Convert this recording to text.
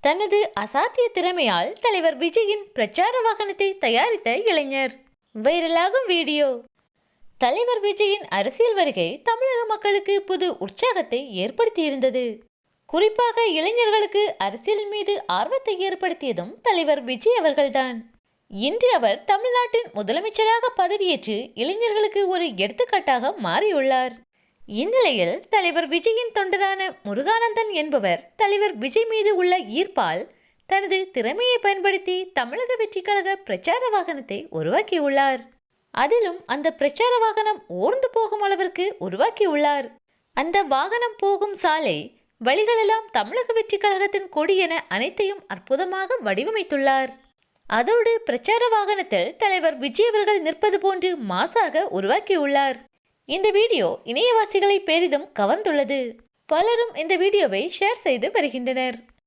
தனது அசாத்திய திறமையால் தலைவர் விஜயின் பிரச்சார வாகனத்தை தயாரித்த இளைஞர். வைரலாகும் வீடியோ. தலைவர் விஜயின் அரசியல் வருகை தமிழக மக்களுக்கு புது உற்சாகத்தை ஏற்படுத்தியிருந்தது. குறிப்பாக இளைஞர்களுக்கு அரசியல் மீது ஆர்வத்தை ஏற்படுத்தியதும் தலைவர் விஜய் அவர்கள்தான். இன்று அவர் தமிழ்நாட்டின் முதலமைச்சராக பதவியேற்று இளைஞர்களுக்கு ஒரு எடுத்துக்காட்டாக மாறியுள்ளார். இந்நிலையில் தலைவர் விஜயின் தொண்டரான முருகானந்தன் என்பவர் தலைவர் விஜய் மீது உள்ள ஈர்ப்பால் தனது திறமையை பயன்படுத்தி தமிழக வெற்றி கழக பிரச்சார வாகனத்தை உருவாக்கியுள்ளார். அதிலும் அந்த பிரச்சார வாகனம் ஊர்ந்து போகும் அளவிற்கு உருவாக்கியுள்ளார். அந்த வாகனம் போகும் சாலை வழிகளெல்லாம் தமிழக வெற்றி கழகத்தின் கொடி என அனைத்தையும் அற்புதமாக வடிவமைத்துள்ளார். அதோடு பிரச்சார வாகனத்தில் தலைவர் விஜய் அவர்கள் நிற்பது போன்று மாசாக உருவாக்கியுள்ளார். இந்த வீடியோ இணையவாசிகளை பெரிதும் கவர்ந்துள்ளது. பலரும் இந்த வீடியோவை ஷேர் செய்து வருகின்றனர்.